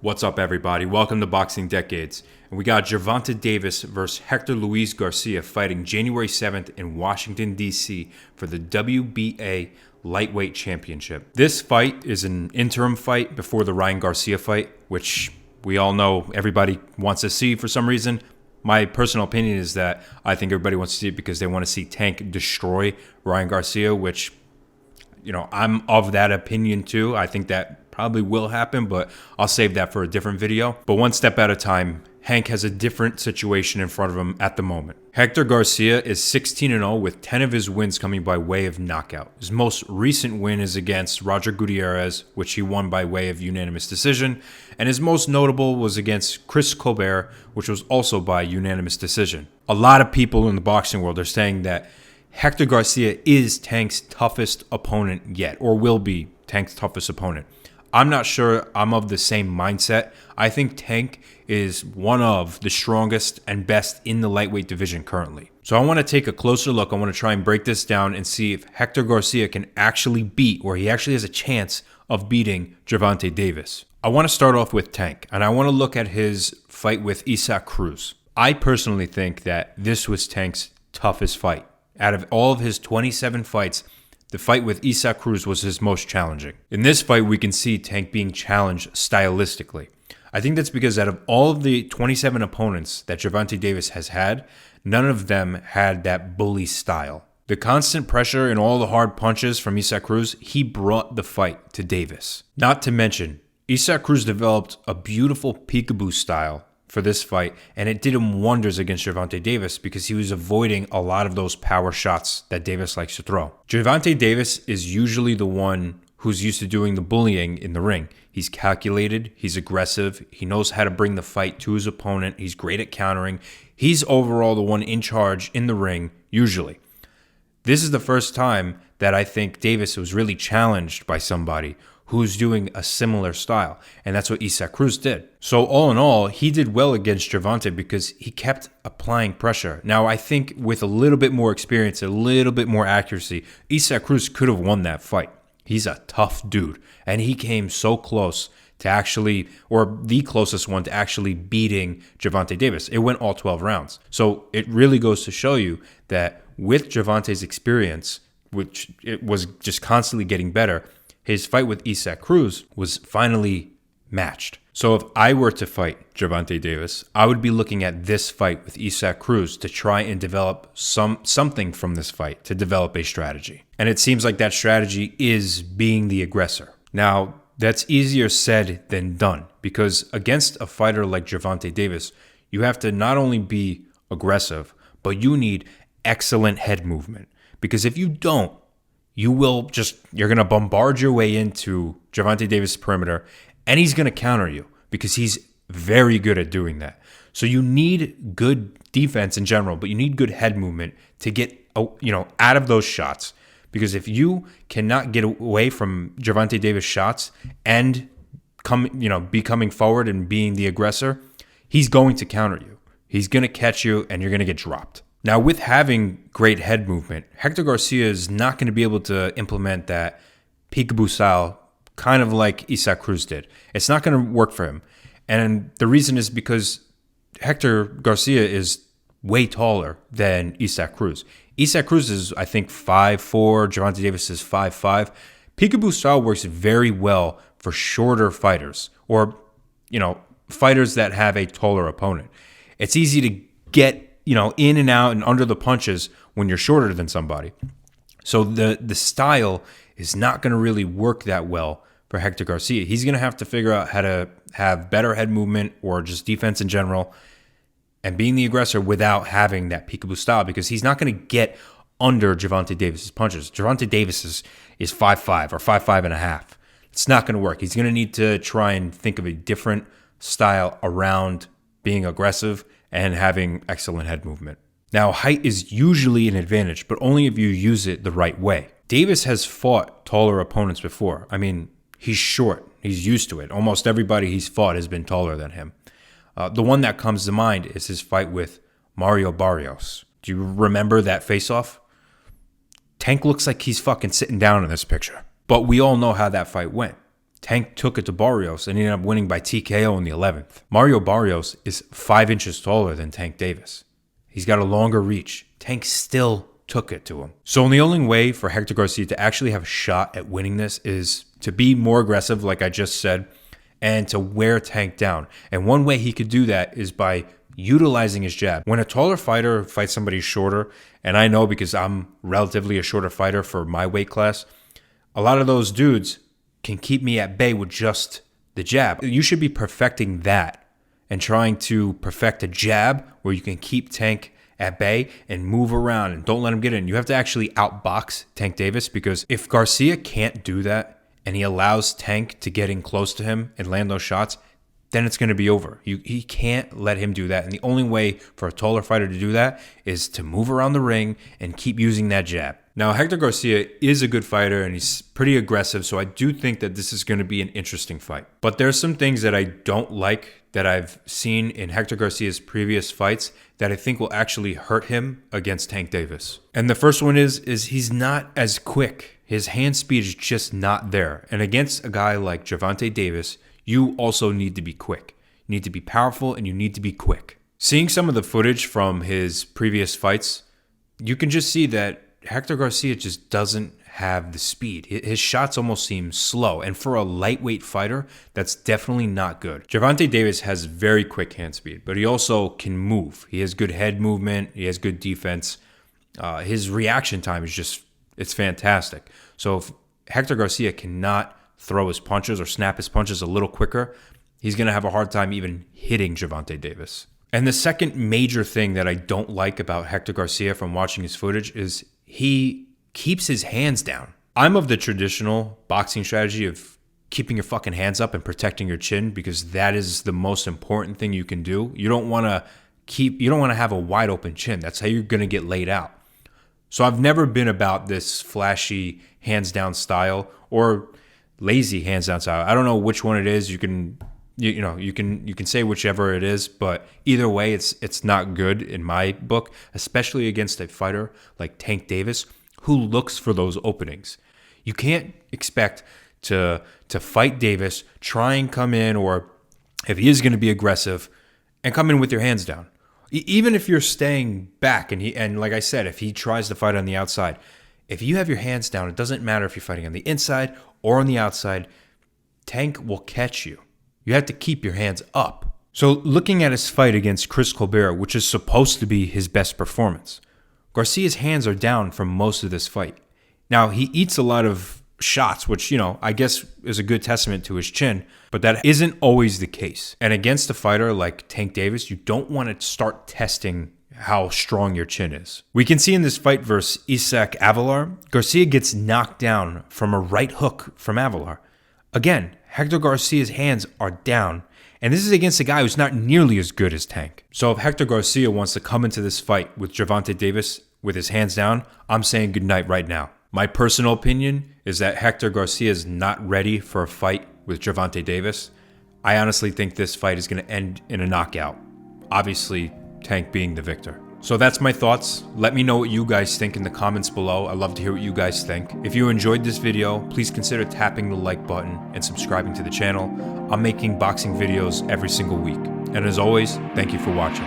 What's up, everybody? Welcome to Boxing Decades. And we got Gervonta Davis versus Hector Garcia fighting January 7th in Washington, D.C. for the WBA Lightweight Championship. This fight is an interim fight before the Ryan Garcia fight, which we all know everybody wants to see for some reason. My personal opinion is that I think everybody wants to see it because they want to see Tank destroy Ryan Garcia, which, I'm of that opinion too. I think that probably will happen, but I'll save that for a different video. But one step at a time, Hank has a different situation in front of him at the moment. Hector Garcia is 16-0 with 10 of his wins coming by way of knockout. His most recent win is against Roger Gutierrez, which he won by way of unanimous decision. And his most notable was against Chris Colbert, which was also by unanimous decision. A lot of people in the boxing world are saying that Hector Garcia is Tank's toughest opponent yet, or will be Tank's toughest opponent. I'm not sure I'm of the same mindset. I think Tank is one of the strongest and best in the lightweight division currently. So I want to take a closer look. I want to try and break this down and see if Hector Garcia can actually beat, or he actually has a chance of beating, Gervonta Davis. I want to start off with Tank, and I want to look at his fight with Isaac Cruz. I personally think that this was Tank's toughest fight. Out of all of his 27 fights, the fight with Isaac Cruz was his most challenging. In this fight, we can see Tank being challenged stylistically. I think that's because out of all of the 27 opponents that Gervonta Davis has had, none of them had that bully style. The constant pressure and all the hard punches from Isaac Cruz, he brought the fight to Davis. Not to mention, Isaac Cruz developed a beautiful peekaboo style for this fight, and it did him wonders against Gervonta Davis because he was avoiding a lot of those power shots that Davis likes to throw. Gervonta Davis is usually the one who's used to doing the bullying in the ring. He's calculated, he's aggressive, he knows how to bring the fight to his opponent, he's great at countering. He's overall the one in charge in the ring, usually. This is the first time that I think Davis was really challenged by somebody who's doing a similar style, and that's what Isaac Cruz did. So all in all, he did well against Gervonta because he kept applying pressure. Now, I think with a little bit more experience, a little bit more accuracy, Isaac Cruz could have won that fight. He's a tough dude, and he came so close to actually, or the closest one to actually beating Gervonta Davis. It went all 12 rounds. So it really goes to show you that with Gervonta's experience, which it was just constantly getting better, his fight with Isaac Cruz was finally matched. So if I were to fight Gervonta Davis, I would be looking at this fight with Isaac Cruz to try and develop something from this fight, to develop a strategy. And it seems like that strategy is being the aggressor. Now, that's easier said than done, because against a fighter like Gervonta Davis, you have to not only be aggressive, but you need excellent head movement. Because if you don't, you're going to bombard your way into Gervonta Davis' perimeter, and he's going to counter you because he's very good at doing that. So you need good defense in general, but you need good head movement to get out of those shots. Because if you cannot get away from Gervonta Davis' shots and be coming forward and being the aggressor, he's going to counter you. He's going to catch you, and you're going to get dropped. Now, with having great head movement, Hector Garcia is not going to be able to implement that peekaboo style kind of like Isaac Cruz did. It's not going to work for him. And the reason is because Hector Garcia is way taller than Isaac Cruz. Isaac Cruz is, I think, 5'4". Gervonta Davis is 5'5". Peekaboo style works very well for shorter fighters or, fighters that have a taller opponent. It's easy to get in and out and under the punches when you're shorter than somebody. So the style is not going to really work that well for Hector Garcia. He's going to have to figure out how to have better head movement or just defense in general and being the aggressor without having that peekaboo style, because he's not going to get under Gervonta Davis' punches. Gervonta Davis is 5'5" or 5'5.5". It's not going to work. He's going to need to try and think of a different style around being aggressive and having excellent head movement. Now, height is usually an advantage, but only if you use it the right way. Davis has fought taller opponents before. I mean, he's short. He's used to it. Almost everybody he's fought has been taller than him. The one that comes to mind is his fight with Mario Barrios. Do you remember that face-off? Tank looks like he's fucking sitting down in this picture. But we all know how that fight went. Tank took it to Barrios and he ended up winning by TKO in the 11th. Mario Barrios is 5 inches taller than Tank Davis. He's got a longer reach. Tank still took it to him. So the only way for Hector Garcia to actually have a shot at winning this is to be more aggressive, like I just said, and to wear Tank down. And one way he could do that is by utilizing his jab. When a taller fighter fights somebody shorter, and I know because I'm relatively a shorter fighter for my weight class, a lot of those dudes can keep me at bay with just the jab. You should be perfecting that and trying to perfect a jab where you can keep Tank at bay and move around and don't let him get in. You have to actually outbox Tank Davis, because if Garcia can't do that and he allows Tank to get in close to him and land those shots, then it's going to be over. He can't let him do that. And the only way for a taller fighter to do that is to move around the ring and keep using that jab. Now, Hector Garcia is a good fighter and he's pretty aggressive, so I do think that this is going to be an interesting fight. But there's some things that I don't like that I've seen in Hector Garcia's previous fights that I think will actually hurt him against Tank Davis. And the first one is he's not as quick. His hand speed is just not there. And against a guy like Gervonta Davis, you also need to be quick. You need to be powerful and you need to be quick. Seeing some of the footage from his previous fights, you can just see that Hector Garcia just doesn't have the speed. His shots almost seem slow. And for a lightweight fighter, that's definitely not good. Gervonta Davis has very quick hand speed, but he also can move. He has good head movement. He has good defense. His reaction time is it's fantastic. So if Hector Garcia cannot throw his punches or snap his punches a little quicker, he's going to have a hard time even hitting Gervonta Davis. And the second major thing that I don't like about Hector Garcia from watching his footage is he keeps his hands down. I'm of the traditional boxing strategy of keeping your fucking hands up and protecting your chin, because that is the most important thing you can do. You don't want to have a wide open chin. That's how you're going to get laid out. So I've never been about this flashy hands down style or lazy hands down style. I don't know which one it is. You can say whichever it is, but either way, it's not good in my book, especially against a fighter like Tank Davis who looks for those openings. You can't expect to fight Davis, try and come in, or if he is going to be aggressive, and come in with your hands down. Even if you're staying back, and like I said, if he tries to fight on the outside, if you have your hands down, it doesn't matter if you're fighting on the inside or on the outside, Tank will catch you. You have to keep your hands up. So looking at his fight against Chris Colbert, which is supposed to be his best performance, Garcia's hands are down for most of this fight. Now, he eats a lot of shots, which, I guess is a good testament to his chin, but that isn't always the case. And against a fighter like Tank Davis, you don't want to start testing how strong your chin is. We can see in this fight versus Isaac Avelar, Garcia gets knocked down from a right hook from Avelar. Again, Hector Garcia's hands are down, and this is against a guy who's not nearly as good as Tank. So if Hector Garcia wants to come into this fight with Gervonta Davis with his hands down, I'm saying goodnight right now. My personal opinion is that Hector Garcia is not ready for a fight with Gervonta Davis. I honestly think this fight is going to end in a knockout. Obviously, Tank being the victor. So that's my thoughts. Let me know what you guys think in the comments below. I'd love to hear what you guys think. If you enjoyed this video, please consider tapping the like button and subscribing to the channel. I'm making boxing videos every single week. And as always, thank you for watching.